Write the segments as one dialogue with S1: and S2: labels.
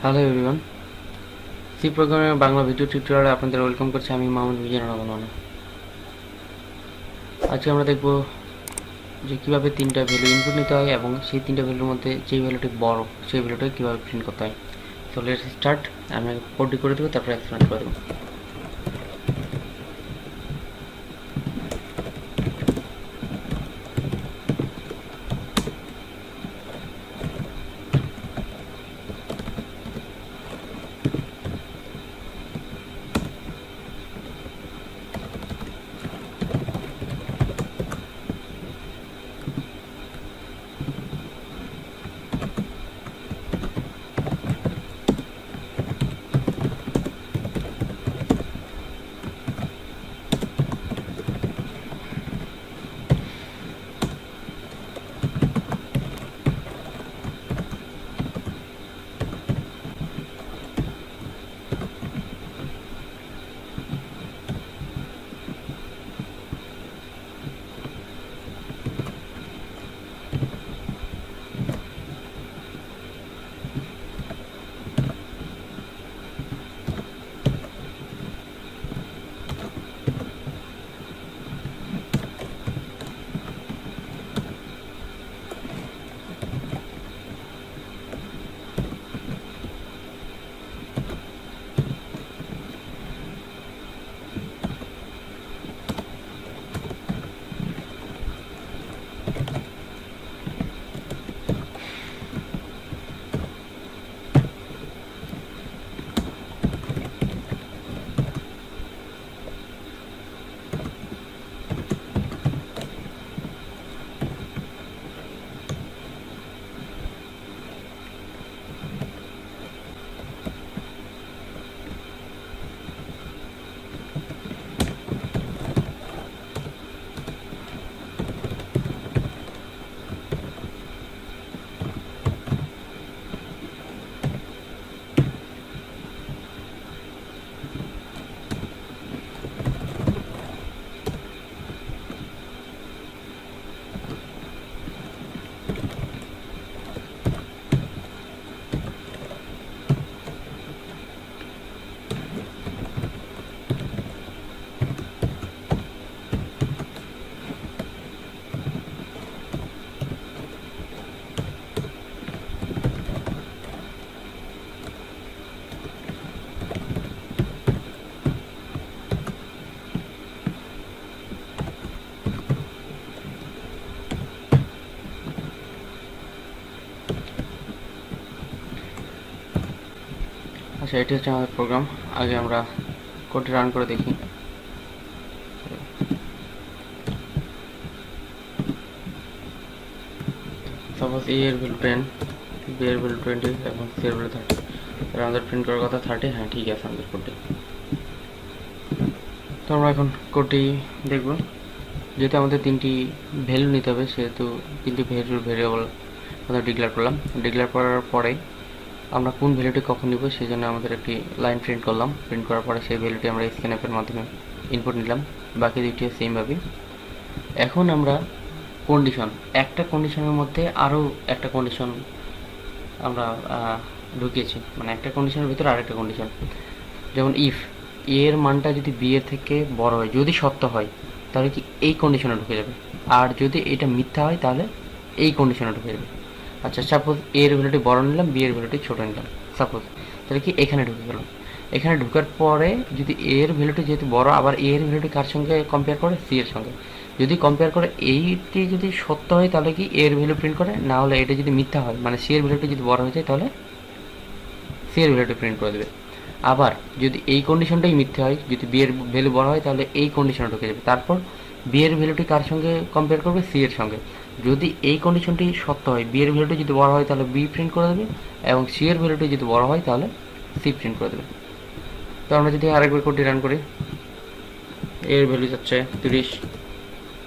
S1: Hello everyone, C প্রোগ্রামের Bangla video টিউটোরিয়ালে আপনাদের ওয়েলকাম করছি। আমি মোহাম্মদ মিজানুর রহমান। আজকে আমরা দেখব যে কীভাবে তিনটা ভ্যালু ইনপুট নিতে হয় এবং সেই তিনটা ভ্যালুর মধ্যে যে ভ্যালুটি বড় সেই ভ্যালুটা কীভাবে প্রিন্ট করতে হয়। তো লেটস স্টার্ট। আমি কোডটি করে দেবো, তারপরে এক্সপ্লেন করে দেবো। আচ্ছা, এটি হচ্ছে আমাদের প্রোগ্রাম। আগে আমরা কোডটি রান করে দেখি। সাপোজ এ এর ভ্যালু 10, বি এর ভ্যালু 20 এবং সি এর ভ্যালু 30। তাহলে আমাদের প্রিন্ট করার কথা 30। হ্যাঁ, ঠিক আছে আমাদের কোডটি। তো আমরা এখন কোডটি দেখব। যেহেতু আমাদের তিনটি ভ্যালু নিতে হবে, সেহেতু তিনটি ভেরিয়েবল আমরা ডিক্লেয়ার করলাম। ডিক্লেয়ার করার পরে আমরা কোন ভ্যালুটি কখন নিব সেই জন্য আমাদের একটি লাইন প্রিন্ট করলাম। প্রিন্ট করার পরে সেই ভ্যালুটি আমরা স্ক্যানএপের মাধ্যমে ইনপুট নিলাম। বাকি দুইটিও সেমভাবে। এখন আমরা কন্ডিশন, একটা কন্ডিশনের মধ্যে আরও একটা কন্ডিশন আমরা ঢুকিয়েছি, মানে একটা কন্ডিশনের ভিতরে আরেকটা কন্ডিশন। যেমন ইফ এ এর মানটা যদি বি এর থেকে বড় হয়, যদি সত্য হয়, তাহলে কি এই কন্ডিশনে ঢুকে যাবে। আর যদি এটা মিথ্যা হয় তাহলে এই কন্ডিশনে ঢুকে যাবে। আচ্ছা, সাপোজ এ এর ভ্যালুটি বড় নিলাম, বি এর ভ্যালুটি ছোটো নিলাম সাপোজ, তাহলে কি এখানে ঢুকে গেল। এখানে ঢোকার পরে যদি এ এর ভ্যালুটি যেহেতু বড়, আবার এ এর ভ্যালুটি কার সঙ্গে কম্পেয়ার করে, সি এর সঙ্গে। যদি কম্পেয়ার করে এইটি যদি সত্য হয় তাহলে কি এর ভ্যালু প্রিন্ট করে, না হলে এটা যদি মিথ্যা হয়, মানে সি এর ভ্যালুটি যদি বড় হয়ে যায় তাহলে সি এর ভ্যালুটি প্রিন্ট করে দেবে। আবার যদি এই কন্ডিশনটাই মিথ্যা হয়, যদি বি এর ভ্যালু বড় হয়, তাহলে এই কন্ডিশনে ঢুকে যাবে। তারপর বি এর ভ্যালুটি কার সঙ্গে কম্পেয়ার করবে, সি এর সঙ্গে। যদি এই কন্ডিশনটি সত্য হয়, বি এর ভ্যালুটি যদি বড় হয় তাহলে বি প্রিন্ট করে দেবে, এবং সি এর ভ্যালুটি যদি বড় হয় তাহলে সি প্রিন্ট করে দেবে। তো আমরা যদি আরেকবার কোডটি রান করি, এর ভ্যালু যাচ্ছে 30,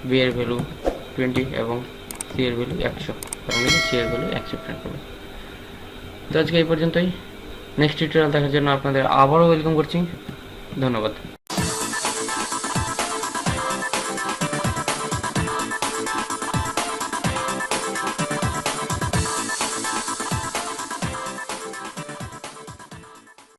S1: বি এর ভ্যালু 20 এবং সি এর ভ্যালু 100, তার মানে সি এর ভ্যালু 100 প্রিন্ট করবে। তো আজকে এই পর্যন্তই। নেক্সট টিউটোরিয়াল দেখার জন্য আপনাদের আবারও ওয়েলকাম করছি। ধন্যবাদ।